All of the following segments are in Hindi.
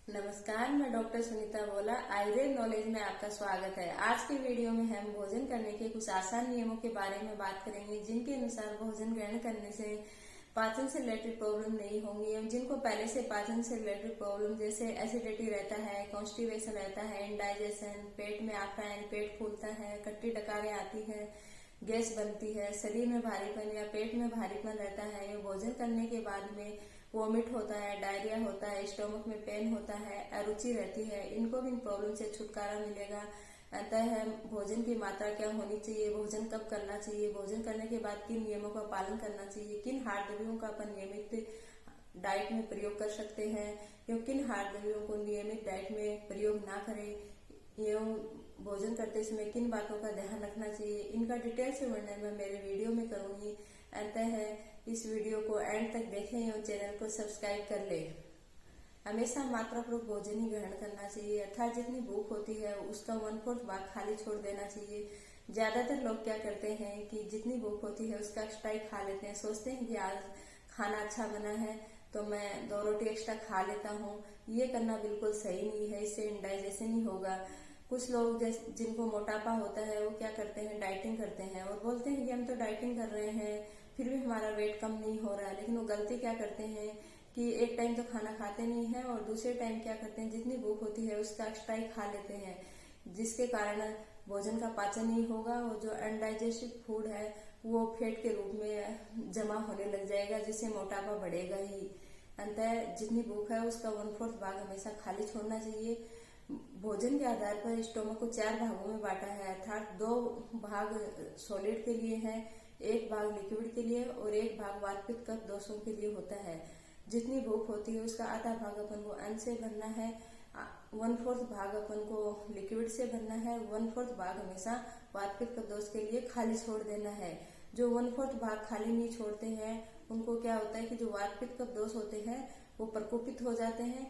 नमस्कार, मैं डॉक्टर सुनीता बोला। आयुर्वेद नॉलेज में आपका स्वागत है। आज की वीडियो में हम भोजन करने के कुछ आसान नियमों के बारे में बात करेंगे, जिनके अनुसार भोजन ग्रहण करने से पाचन से रिलेटेड प्रॉब्लम नहीं होंगी। एवं जिनको पहले से पाचन से रिलेटेड प्रॉब्लम जैसे एसिडिटी रहता है, कॉन्स्टिपेशन रहता है, इंडाइजेशन, पेट में आता है, पेट फूलता है, कट्टी डकारें आती है, गैस बनती है, शरीर में भारीपन या पेट में भारीपन रहता है, या भोजन करने के बाद में वोमिट होता है, डायरिया होता है, स्टोमक में पेन होता है, अरुचि रहती है, इनको भी इन प्रॉब्लम से छुटकारा मिलेगा। अतः भोजन की मात्रा क्या होनी चाहिए, भोजन कब करना चाहिए, भोजन करने के बाद किन नियमों का पालन करना चाहिए, किन हार्ड द्रव्यों का अपन नियमित डाइट में प्रयोग कर सकते हैं, एवं किन हार्ड द्रव्यों को नियमित डाइट में प्रयोग ना करें, एवं भोजन करते समय किन बातों का ध्यान रखना चाहिए, इनका डिटेल से वर्णन मैं मेरे वीडियो में करूंगी। अतः इस वीडियो को एंड तक देखें एवं चैनल को सब्सक्राइब कर लें। हमेशा मात्रापूर्वक भोजन ही ग्रहण करना चाहिए, अर्थात जितनी भूख होती है उसका 1/4 भाग खाली छोड़ देना चाहिए। ज्यादातर लोग क्या करते हैं कि जितनी भूख होती है उसका एक्स्ट्रा ही खा लेते हैं, सोचते हैं कि आज खाना अच्छा बना है तो मैं 2 रोटी एक्स्ट्रा खा लेता हूँ। ये करना बिल्कुल सही नहीं है, इससे इंडाइजेशन ही होगा। कुछ लोग जिनको मोटापा होता है वो क्या करते हैं, डाइटिंग करते हैं और बोलते हैं कि हम तो डाइटिंग कर रहे हैं फिर भी हमारा वेट कम नहीं हो रहा है। लेकिन वो गलती क्या करते हैं कि एक टाइम तो खाना खाते नहीं है और दूसरे टाइम क्या करते हैं, जितनी भूख होती है उसका एक्स्ट्रा ही खा लेते हैं, जिसके कारण भोजन का पाचन नहीं होगा और जो अनडाइजेस्टेड फूड है वो फैट के रूप में जमा होने लग जाएगा, जिससे मोटापा बढ़ेगा ही। अंततः जितनी भूख है उसका 1/4 भाग हमेशा खाली छोड़ना चाहिए। भोजन के आधार पर स्टोमक को 4 भागों में बांटा है, अर्थात 2 भाग सॉलिड के लिए है, 1 भाग लिक्विड के लिए और 1 भाग वातपित्त कफ दोषों के लिए होता है। जितनी भूख होती है उसका आधा भाग अपन को अन्न से भरना है, 1/4 भाग अपन को लिक्विड से भरना है, 1/4 भाग हमेशा वातपित्त कफ दोष के लिए खाली छोड़ देना है। जो 1/4 भाग खाली नहीं छोड़ते हैं उनको क्या होता है कि जो वातपित्त कफ दोष होते हैं वो प्रकोपित हो जाते हैं,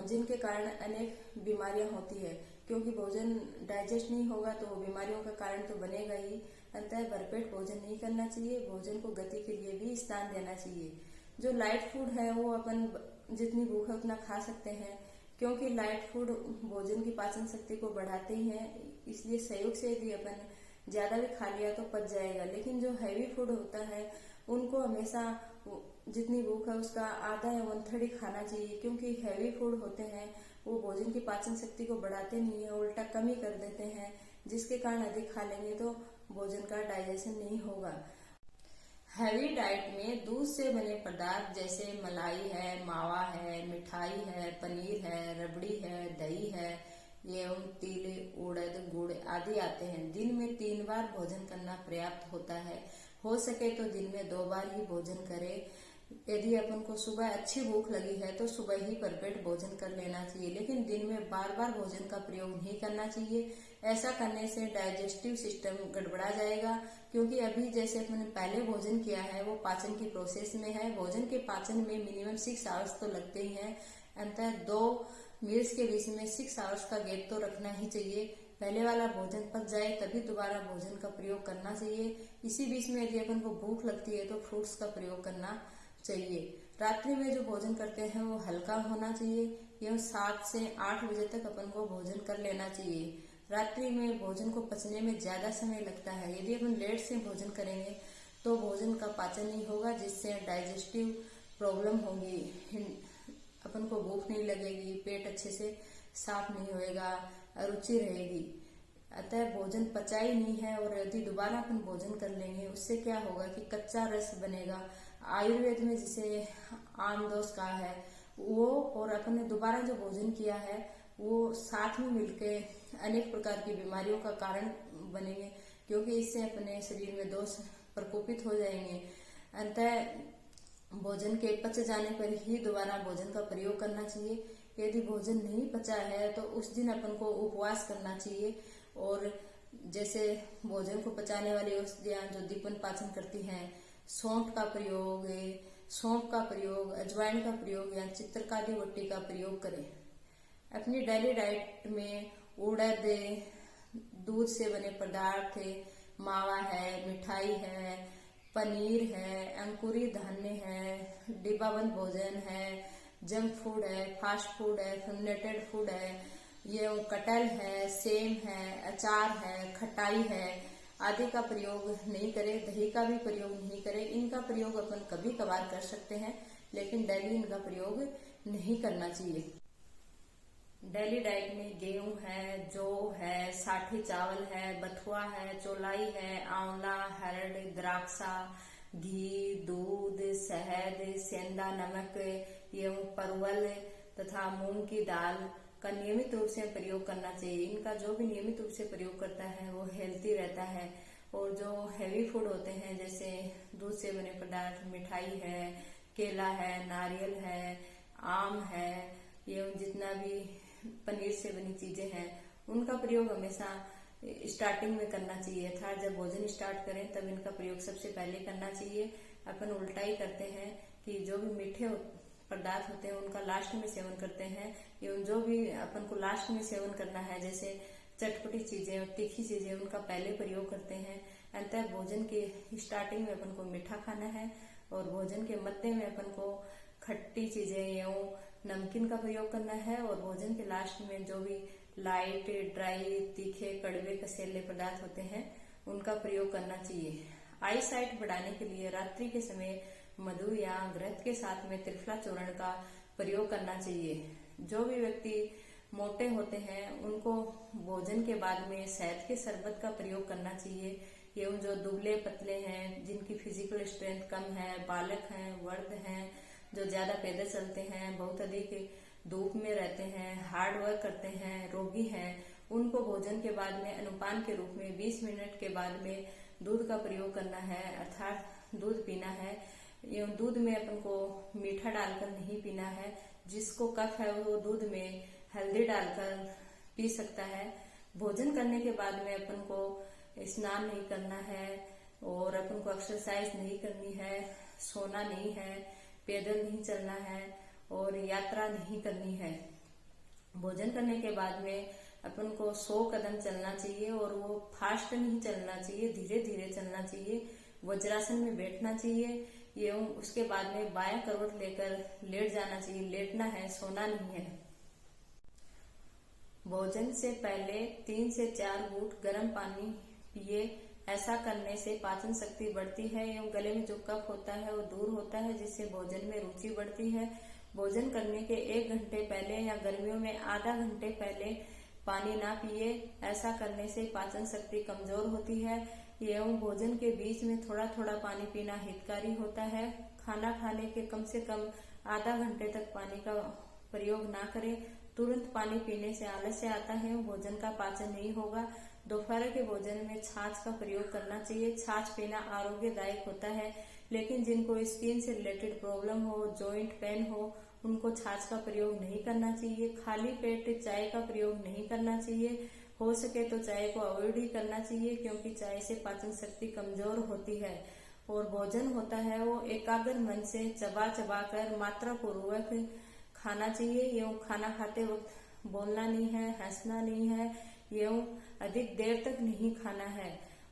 जिनके कारण अनेक बीमारियां होती है। क्योंकि भोजन डाइजेस्ट नहीं होगा तो वो बीमारियों का कारण तो बनेगा ही। अतः भरपेट भोजन नहीं करना चाहिए, भोजन को गति के लिए भी स्थान देना चाहिए। जो लाइट फूड है वो अपन जितनी भूख है उतना खा सकते हैं, क्योंकि लाइट फूड भोजन की पाचन शक्ति को बढ़ाते ही है, इसलिए संयोग से यदि अपन ज्यादा भी खा लिया तो पच जाएगा। लेकिन जो हैवी फूड होता है उनको हमेशा जितनी भूख है उसका आधा या 1/3 ही खाना चाहिए, क्योंकि हैवी फूड होते हैं वो भोजन की पाचन शक्ति को बढ़ाते नहीं है, उल्टा कम ही कर देते हैं, जिसके कारण अधिक खा लेंगे तो भोजन का डाइजेशन नहीं होगा। हैवी डाइट में दूध से बने पदार्थ जैसे मलाई है, मावा है, मिठाई है, पनीर है, रबड़ी है, दही है एवं तिल, उड़द, गुड़ आदि आते हैं। दिन में 3 बार भोजन करना पर्याप्त होता है। हो सके तो दिन में 2 बार ही भोजन करें। यदि अपन को सुबह अच्छी भूख लगी है तो सुबह ही भरपेट भोजन कर लेना चाहिए, लेकिन दिन में बार बार भोजन का प्रयोग नहीं करना चाहिए। ऐसा करने से डाइजेस्टिव सिस्टम गड़बड़ा जाएगा, क्योंकि अभी जैसे अपने पहले भोजन किया है वो पाचन की प्रोसेस में है। भोजन के पाचन में मिनिमम 6 आवर्स तो लगते ही हैं, अंततः 2 मील्स के बीच में 6 आवर्स का गैप तो रखना ही चाहिए। पहले वाला भोजन पच जाए तभी दोबारा भोजन का प्रयोग करना चाहिए। इसी बीच में यदि अपन को भूख लगती है तो फ्रूट्स का प्रयोग करना चाहिए। रात्रि में जो भोजन करते हैं वो हल्का होना चाहिए एवं 7 से 8 बजे तक अपन को भोजन कर लेना चाहिए। रात्रि में भोजन को पचने में ज्यादा समय लगता है, यदि अपन लेट से भोजन करेंगे तो भोजन का पाचन नहीं होगा, जिससे डाइजेस्टिव प्रॉब्लम होगी, अपन को भूख नहीं लगेगी, पेट अच्छे से साफ नहीं होएगा, अरुचि रहेगी। अतः भोजन पचा ही नहीं है और यदि दोबारा अपन भोजन कर लेंगे उससे क्या होगा कि कच्चा रस बनेगा। आयुर्वेद में जिसे आम दोष कहा है वो और अपन ने दोबारा जो भोजन किया है वो साथ में मिलके अनेक प्रकार की बीमारियों का कारण बनेंगे, क्योंकि इससे अपने शरीर में दोष प्रकोपित हो जाएंगे। अतः भोजन के पच जाने पर ही दोबारा भोजन का प्रयोग करना चाहिए। यदि भोजन नहीं पचा है तो उस दिन अपन को उपवास करना चाहिए, और जैसे भोजन को पचाने वाली औषधियां जो दीपन पाचन करती हैं, सौंठ का प्रयोग, अजवाइन का प्रयोग या चित्रकाली वट्टी का प्रयोग करें। अपनी डेली डाइट में उड़द, दूध से बने पदार्थ, मावा है, मिठाई है, पनीर है, अंकुरित धान्य है, डिब्बाबंद भोजन है, जंक फूड है, फास्ट फूड है, फर्मेंटेड फूड है, ये कटहल है, सेम है, अचार है, खटाई है आदि का प्रयोग नहीं करें। दही का भी प्रयोग नहीं करें। इनका प्रयोग अपन कभी कभार कर सकते हैं, लेकिन डेली इनका प्रयोग नहीं करना चाहिए। डेली डाइट में गेहूं है, जौ है, साठी चावल है, बथुआ है, चौलाई है, आंवला, हरड़, द्राक्षा, घी, दूध, शहद, सेंधा नमक एवं परवल तथा मूंग की दाल का नियमित रूप से प्रयोग करना चाहिए। इनका जो भी नियमित रूप से प्रयोग करता है वो हेल्थी रहता है। और जो हैवी फूड होते हैं जैसे दूध से बने पदार्थ, मिठाई है, केला है, नारियल है, आम है एवं जितना भी पनीर से बनी चीजें हैं उनका प्रयोग हमेशा स्टार्टिंग में करना चाहिए। अर्थात जब भोजन स्टार्ट करें तब इनका प्रयोग सबसे पहले करना चाहिए। अपन उल्टा ही करते हैं कि जो भी मीठे पदार्थ होते हैं उनका लास्ट में सेवन करते हैं, एवं जो भी अपन को लास्ट में सेवन करना है जैसे चटपटी चीजें और तीखी चीजें उनका पहले प्रयोग करते हैं। अंततः भोजन के स्टार्टिंग में अपन को मीठा खाना है और भोजन के मध्य में अपन को खट्टी चीजें एवं नमकीन का प्रयोग करना है और भोजन के लास्ट में जो भी लाइट, ड्राई, तीखे, कड़वे, कसेले पदार्थ होते हैं उनका प्रयोग करना चाहिए। आई साइट बढ़ाने के लिए रात्रि के समय मधु या घृत के साथ में त्रिफला चूर्ण का प्रयोग करना चाहिए। जो भी व्यक्ति मोटे होते हैं उनको भोजन के बाद में शहद के शरबत का प्रयोग करना चाहिए। एवं जो दुबले पतले हैं, जिनकी फिजिकल स्ट्रेंथ कम है, बालक हैं, वृद्ध हैं, जो ज्यादा पैदल चलते हैं, बहुत अधिक धूप में रहते हैं, हार्ड वर्क करते हैं, रोगी हैं, उनको भोजन के बाद में अनुपान के रूप में 20 मिनट के बाद में दूध का प्रयोग करना है, अर्थात दूध पीना है। एवं दूध में अपन को मीठा डालकर नहीं पीना है। जिसको कफ है वो दूध में हल्दी डालकर पी सकता है। भोजन करने के बाद में अपन को स्नान नहीं करना है और अपन को एक्सरसाइज नहीं करनी है, सोना नहीं है, पैदल नहीं चलना है और यात्रा नहीं करनी है। भोजन करने के बाद में अपन को 100 कदम चलना चाहिए और वो फास्ट नहीं चलना चाहिए, धीरे धीरे चलना चाहिए। वज्रासन में बैठना चाहिए एवं उसके बाद में बायां करवट लेकर लेट जाना चाहिए। लेटना है, सोना नहीं है। भोजन से पहले 3 से 4 घूंट गर्म पानी पिए। ऐसा करने से पाचन शक्ति बढ़ती है एवं गले में जो कफ होता है वो दूर होता है, जिससे भोजन में रुचि बढ़ती है। भोजन करने के 1 घंटे पहले या गर्मियों में आधा घंटे पहले पानी ना पिए। ऐसा करने से पाचन शक्ति कमजोर होती है एवं भोजन के बीच में थोड़ा थोड़ा पानी पीना हितकारी होता है। खाना खाने के कम से कम आधा घंटे तक पानी का प्रयोग ना करें। तुरंत पानी पीने से आलस्य आता है, भोजन का पाचन नहीं होगा। दोपहर के भोजन में छाछ का प्रयोग करना चाहिए। छाछ पीना आरोग्यदायक होता है, लेकिन जिनको स्किन से रिलेटेड प्रॉब्लम हो, जॉइंट पेन हो, उनको छाछ का प्रयोग नहीं करना चाहिए। खाली पेट चाय का प्रयोग नहीं करना चाहिए। हो सके तो चाय को अवॉइड ही करना चाहिए, क्योंकि चाय से पाचन शक्ति कमजोर होती है। और भोजन होता है वो एकाग्र मन से चबा चबा कर मात्रा पूर्वक खाना चाहिए। एवं खाना खाते वक्त बोलना नहीं है, हंसना नहीं है एवं अधिक देर तक नहीं खाना है।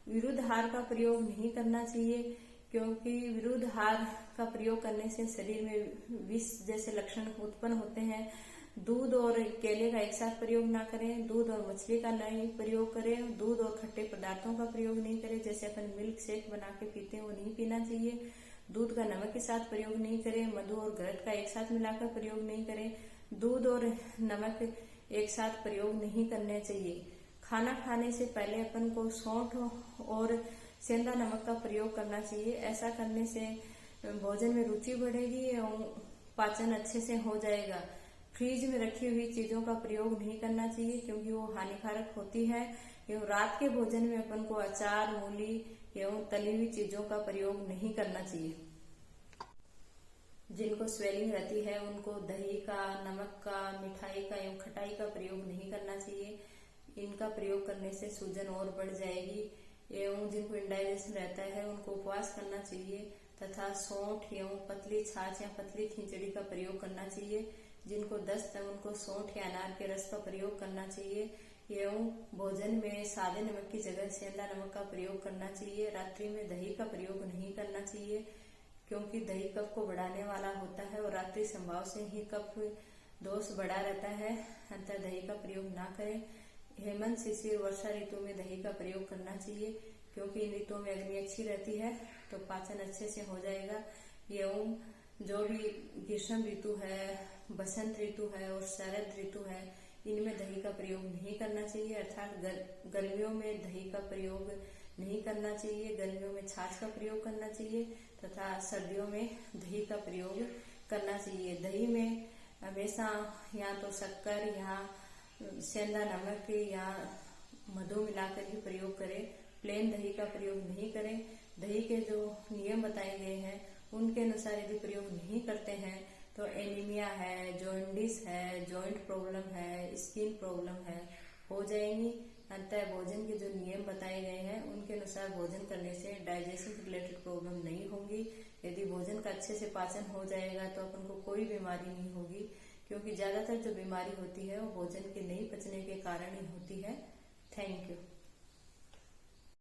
विरुद्ध आहार का प्रयोग नहीं करना चाहिए, क्योंकि विरुद्ध आहार का प्रयोग करने से शरीर में विष जैसे लक्षण उत्पन्न होते हैं। दूध और केले का एक साथ प्रयोग ना करें। दूध और मछली का नहीं प्रयोग करें। दूध और खट्टे पदार्थों का प्रयोग नहीं करें। जैसे अपन मिल्क शेक बना के पीते हैं वो नहीं पीना चाहिए। दूध का नमक के साथ प्रयोग नहीं करें। मधु और घृत का एक साथ मिलाकर प्रयोग नहीं करें। दूध और नमक एक साथ प्रयोग नहीं करने चाहिए। खाना खाने से पहले अपन को सौंठ और सेंधा नमक का प्रयोग करना चाहिए। ऐसा करने से भोजन में रुचि बढ़ेगी एवं पाचन अच्छे से हो जाएगा। फ्रीज में रखी हुई चीजों का प्रयोग नहीं करना चाहिए, क्योंकि वो हानिकारक होती है। एवं रात के भोजन में अपन को अचार, मूली एवं तली हुई चीजों का प्रयोग नहीं करना चाहिए। जिनको स्वेलिंग रहती है उनको दही का, नमक का, मिठाई का एवं खटाई का प्रयोग नहीं करना चाहिए। इनका प्रयोग करने से सूजन और बढ़ जाएगी। एवं जिनको इंडाइजेशन रहता है उनको उपवास करना चाहिए तथा सौंठ एवं पतली छाछ या पतली खिचड़ी का प्रयोग करना चाहिए। जिनको दस्त है उनको सौंठ या अनार के रस का प्रयोग करना चाहिए। एवं भोजन में सादे नमक की जगह सेंधा नमक का प्रयोग करना चाहिए। रात्रि में दही का प्रयोग नहीं करना चाहिए, क्योंकि दही कफ को बढ़ाने वाला होता है और रात्रि संभाव से ही कफ दोष बढ़ा रहता है। अतः दही का प्रयोग ना करें। हेमंत, शिशिर, वर्षा ऋतु में दही का प्रयोग करना चाहिए, क्योंकि इन ऋतुओं में अग्नि अच्छी रहती है तो पाचन अच्छे से हो जाएगा। एवं जो भी ग्रीष्म ऋतु है, बसंत ऋतु है और शरद ऋतु है, इनमें दही का प्रयोग नहीं करना चाहिए, अर्थात गर्मियों में दही का प्रयोग नहीं करना चाहिए। गर्मियों में छाछ का प्रयोग करना चाहिए तथा सर्दियों में दही का प्रयोग करना चाहिए। दही में हमेशा या तो शक्कर या सेंधा नमक या मधु मिलाकर ही प्रयोग करें, प्लेन दही का प्रयोग नहीं करें। दही के जो नियम बताए गए हैं उनके अनुसार यदि प्रयोग नहीं करते हैं तो एनीमिया है, जॉन्डिस है, जॉइंट प्रॉब्लम है, स्किन प्रॉब्लम है, हो जाएंगी। अतः भोजन के जो नियम बताए गए हैं उनके अनुसार भोजन करने से डाइजेशन से रिलेटेड प्रॉब्लम नहीं होंगी। यदि भोजन का अच्छे से पाचन हो जाएगा तो अपन को कोई बीमारी नहीं होगी, क्योंकि ज्यादातर जो बीमारी होती है वो भोजन के नहीं पचने के कारण ही होती है। Thank you.